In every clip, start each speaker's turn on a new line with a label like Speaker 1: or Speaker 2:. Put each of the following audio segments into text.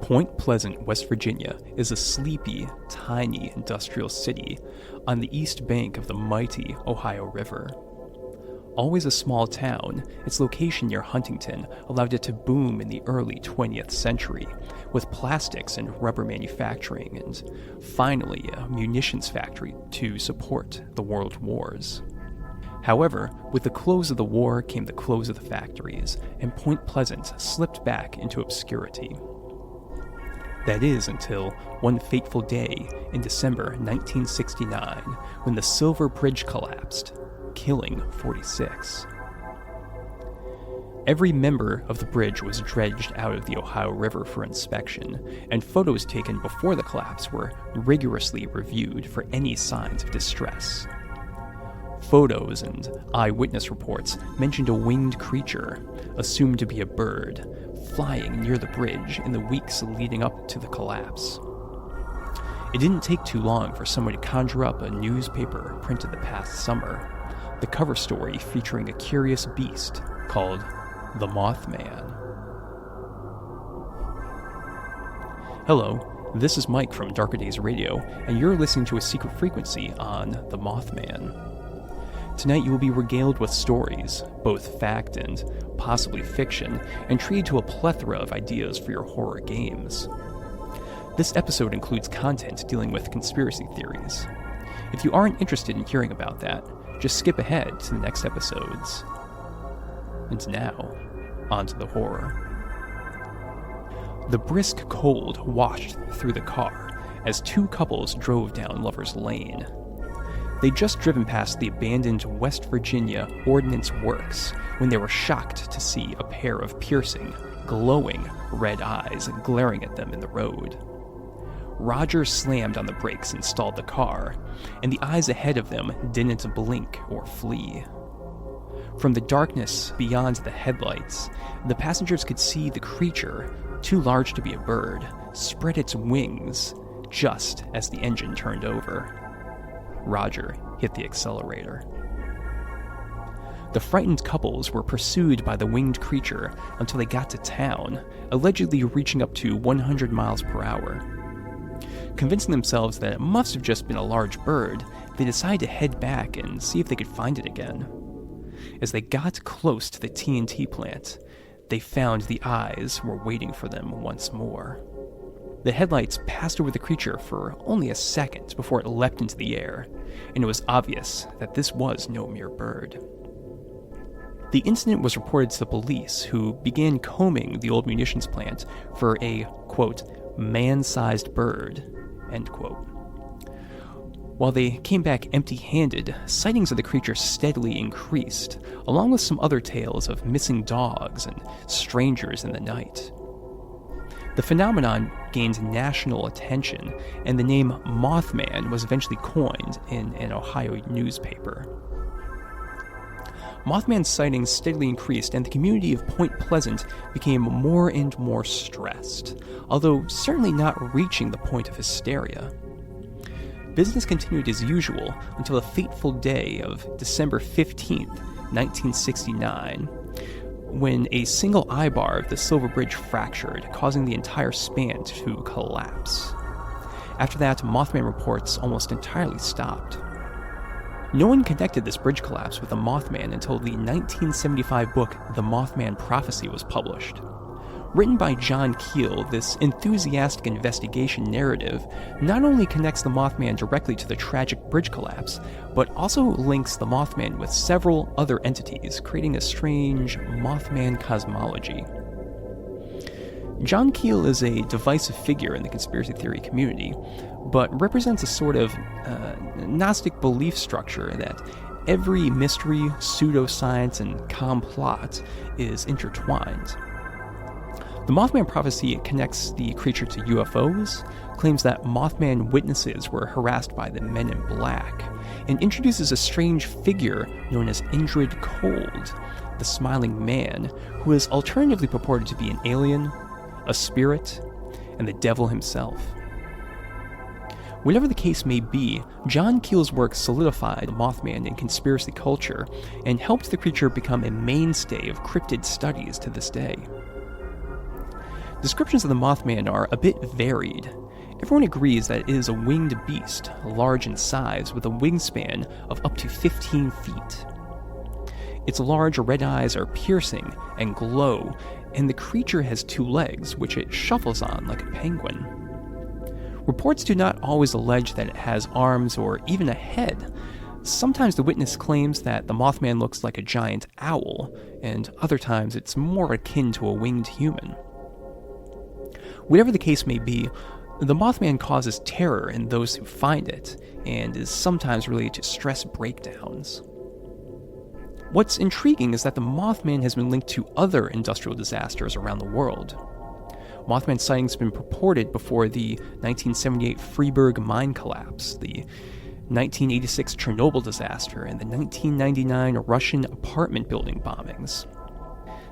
Speaker 1: Point Pleasant, West Virginia is a sleepy, tiny industrial city on the east bank of the mighty Ohio River. Always a small town, its location near Huntington allowed it to boom in the early 20th century, with plastics and rubber manufacturing, and finally a munitions factory to support the world wars. However, with the close of the war came the close of the factories, and Point Pleasant slipped back into obscurity. That is until one fateful day in December 1969, when the Silver Bridge collapsed, killing 46. Every member of the bridge was dredged out of the Ohio River for inspection, and photos taken before the collapse were rigorously reviewed for any signs of distress. Photos and eyewitness reports mentioned a winged creature, assumed to be a bird, flying near the bridge in the weeks leading up to the collapse. It didn't take too long for someone to conjure up a newspaper printed the past summer, the cover story featuring a curious beast called the Mothman. Hello, this is Mike from Darker Days Radio, and you're listening to A Secret Frequency on the Mothman. Tonight you will be regaled with stories, both fact and possibly fiction, and treated to a plethora of ideas for your horror games. This episode includes content dealing with conspiracy theories. If you aren't interested in hearing about that, just skip ahead to the next episodes. And now, on to the horror. The brisk cold washed through the car as two couples drove down Lover's Lane. They'd just driven past the abandoned West Virginia Ordnance Works when they were shocked to see a pair of piercing, glowing red eyes glaring at them in the road. Roger slammed on the brakes and stalled the car, and the eyes ahead of them didn't blink or flee. From the darkness beyond the headlights, the passengers could see the creature, too large to be a bird, spread its wings just as the engine turned over. Roger hit the accelerator. The frightened couples were pursued by the winged creature until they got to town, allegedly reaching up to 100 miles per hour. Convincing themselves that it must have just been a large bird, they decided to head back and see if they could find it again. As they got close to the TNT plant, they found the eyes were waiting for them once more. The headlights passed over the creature for only a second before it leapt into the air, and it was obvious that this was no mere bird. The incident was reported to the police, who began combing the old munitions plant for a, quote, man-sized bird, end quote. While they came back empty-handed, sightings of the creature steadily increased, along with some other tales of missing dogs and strangers in the night. The phenomenon gained national attention, and the name Mothman was eventually coined in an Ohio newspaper. Mothman sightings steadily increased, and the community of Point Pleasant became more and more stressed, although certainly not reaching the point of hysteria. Business continued as usual until the fateful day of December 15th, 1969, when a single eyebar of the Silver Bridge fractured, causing the entire span to collapse. After that, Mothman reports almost entirely stopped. No one connected this bridge collapse with the Mothman until the 1975 book The Mothman Prophecy was published. Written by John Keel, this enthusiastic investigation narrative not only connects the Mothman directly to the tragic bridge collapse, but also links the Mothman with several other entities, creating a strange Mothman cosmology. John Keel is a divisive figure in the conspiracy theory community, but represents a sort of Gnostic belief structure that every mystery, pseudoscience, and complot is intertwined. The Mothman prophecy connects the creature to UFOs, claims that Mothman witnesses were harassed by the Men in Black, and introduces a strange figure known as Indrid Cold, the Smiling Man, who is alternatively purported to be an alien, a spirit, and the devil himself. Whatever the case may be, John Keel's work solidified the Mothman in conspiracy culture and helped the creature become a mainstay of cryptid studies to this day. Descriptions of the Mothman are a bit varied. Everyone agrees that it is a winged beast, large in size, with a wingspan of up to 15 feet. Its large red eyes are piercing and glow, and the creature has 2 legs, which it shuffles on like a penguin. Reports do not always allege that it has arms or even a head. Sometimes the witness claims that the Mothman looks like a giant owl, and other times it's more akin to a winged human. Whatever the case may be, the Mothman causes terror in those who find it, and is sometimes related to stress breakdowns. What's intriguing is that the Mothman has been linked to other industrial disasters around the world. Mothman sightings have been reported before the 1978 Freiburg mine collapse, the 1986 Chernobyl disaster, and the 1999 Russian apartment building bombings.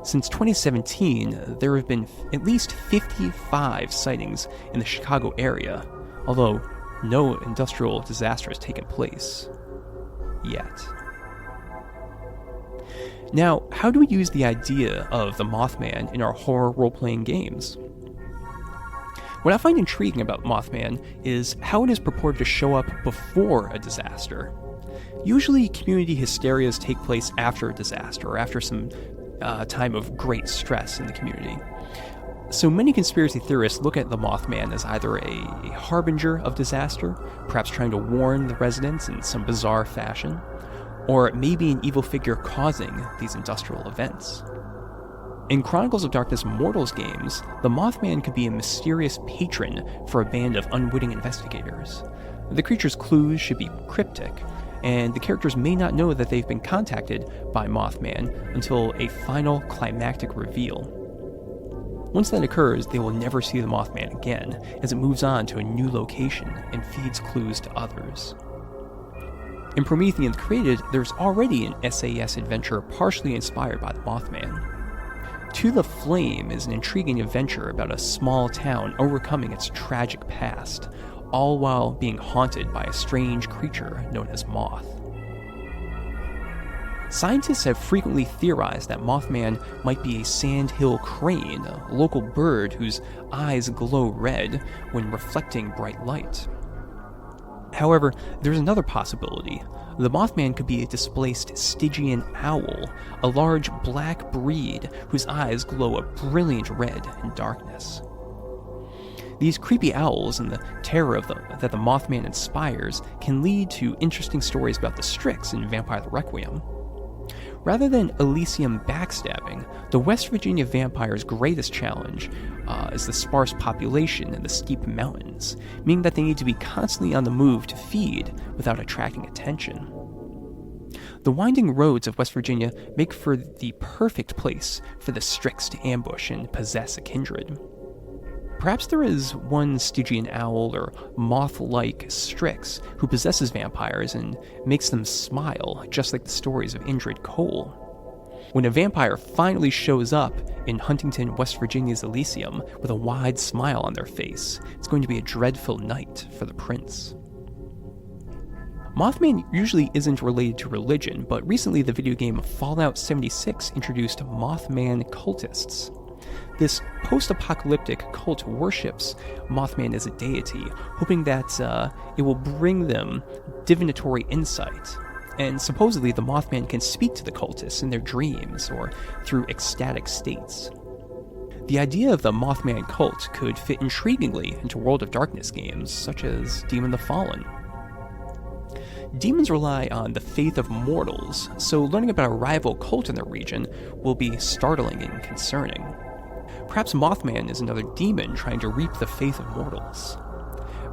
Speaker 1: Since 2017, there have been at least 55 sightings in the Chicago area, although no industrial disaster has taken place yet. Now, how do we use the idea of the Mothman in our horror role-playing games? What I find intriguing about Mothman is how it is purported to show up before a disaster. Usually, community hysterias take place after a disaster or after some time of great stress in the community. So many conspiracy theorists look at the Mothman as either a harbinger of disaster, perhaps trying to warn the residents in some bizarre fashion, or maybe an evil figure causing these industrial events. In Chronicles of Darkness Mortals games, the Mothman could be a mysterious patron for a band of unwitting investigators. The creature's clues should be cryptic, and the characters may not know that they've been contacted by Mothman until a final climactic reveal. Once that occurs, they will never see the Mothman again, as it moves on to a new location and feeds clues to others. In Promethean Created, there's already an SAS adventure partially inspired by the Mothman. To the Flame is an intriguing adventure about a small town overcoming its tragic past, all while being haunted by a strange creature known as Moth. Scientists have frequently theorized that Mothman might be a sandhill crane, a local bird whose eyes glow red when reflecting bright light. However, there's another possibility. The Mothman could be a displaced Stygian owl, a large black breed whose eyes glow a brilliant red in darkness. These creepy owls and the terror that the Mothman inspires can lead to interesting stories about the Strix in Vampire the Requiem. Rather than Elysium backstabbing, the West Virginia vampires' greatest challenge is the sparse population and the steep mountains, meaning that they need to be constantly on the move to feed without attracting attention. The winding roads of West Virginia make for the perfect place for the Strix to ambush and possess a kindred. Perhaps there is one Stygian owl or moth-like Strix who possesses vampires and makes them smile, just like the stories of Indrid Cole. When a vampire finally shows up in Huntington, West Virginia's Elysium with a wide smile on their face, it's going to be a dreadful night for the prince. Mothman usually isn't related to religion, but recently the video game Fallout 76 introduced Mothman cultists. This post-apocalyptic cult worships Mothman as a deity, hoping that it will bring them divinatory insight. And supposedly the Mothman can speak to the cultists in their dreams or through ecstatic states. The idea of the Mothman cult could fit intriguingly into World of Darkness games, such as Demon the Fallen. Demons rely on the faith of mortals, so learning about a rival cult in their region will be startling and concerning. Perhaps Mothman is another demon trying to reap the faith of mortals.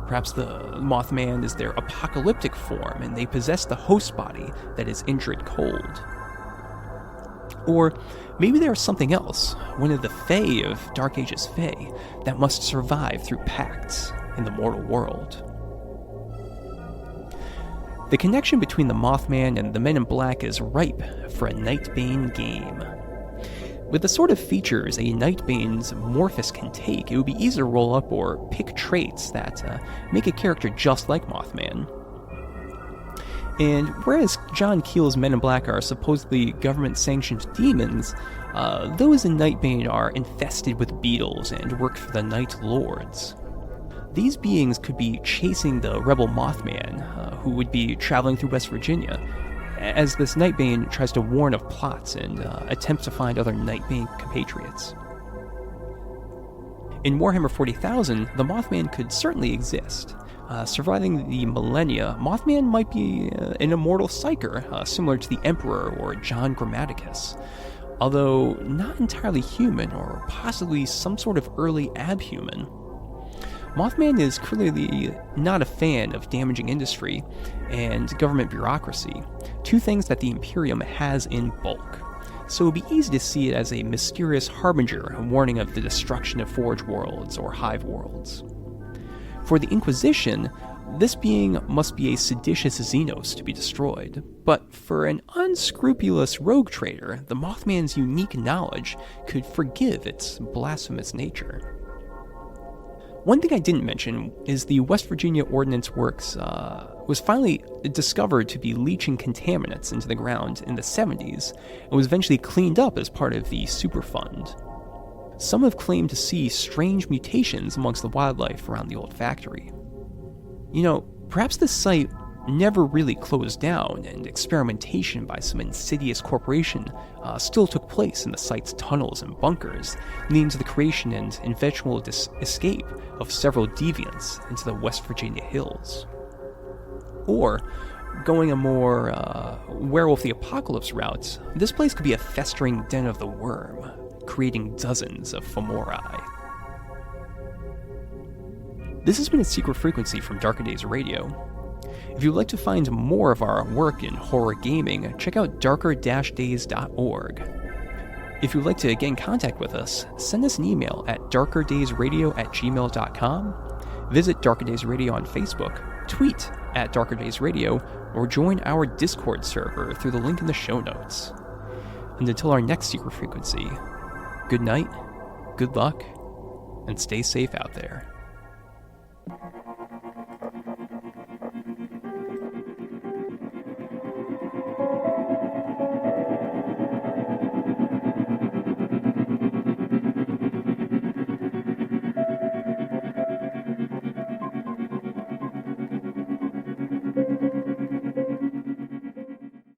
Speaker 1: Perhaps the Mothman is their apocalyptic form and they possess the host body that is Indrid Cold. Or maybe there is something else, one of the Fae of Dark Ages Fae, that must survive through pacts in the mortal world. The connection between the Mothman and the Men in Black is ripe for a Nightbane game. With the sort of features a Nightbane's Morphous can take, it would be easy to roll up or pick traits that make a character just like Mothman. And whereas John Keel's Men in Black are supposedly government-sanctioned demons, those in Nightbane are infested with beetles and work for the Night Lords. These beings could be chasing the rebel Mothman, who would be traveling through West Virginia, as this Nightbane tries to warn of plots and attempts to find other Nightbane compatriots. In Warhammer 40,000, the Mothman could certainly exist. Surviving the millennia, Mothman might be an immortal psyker, similar to the Emperor or John Grammaticus, although not entirely human or possibly some sort of early abhuman. Mothman is clearly not a fan of damaging industry and government bureaucracy, two things that the Imperium has in bulk, so it would be easy to see it as a mysterious harbinger, a warning of the destruction of Forge Worlds or Hive Worlds. For the Inquisition, this being must be a seditious Xenos to be destroyed, but for an unscrupulous rogue trader, the Mothman's unique knowledge could forgive its blasphemous nature. One thing I didn't mention is the West Virginia Ordnance Works was finally discovered to be leaching contaminants into the ground in the 70s and was eventually cleaned up as part of the Superfund. Some have claimed to see strange mutations amongst the wildlife around the old factory. You know, perhaps this site never really closed down, and experimentation by some insidious corporation still took place in the site's tunnels and bunkers, leading to the creation and eventual escape of several deviants into the West Virginia hills. Or, going a more Werewolf the Apocalypse route, this place could be a festering den of the worm, creating dozens of Fomori. This has been a Secret Frequency from Darker Days Radio. If you'd like to find more of our work in horror gaming, check out darker-days.org. If you'd like to get in contact with us, send us an email at darkerdaysradio@gmail.com, visit Darker Days Radio on Facebook, tweet at Darker Days Radio, or join our Discord server through the link in the show notes. And until our next Secret Frequency, good night, good luck, and stay safe out there.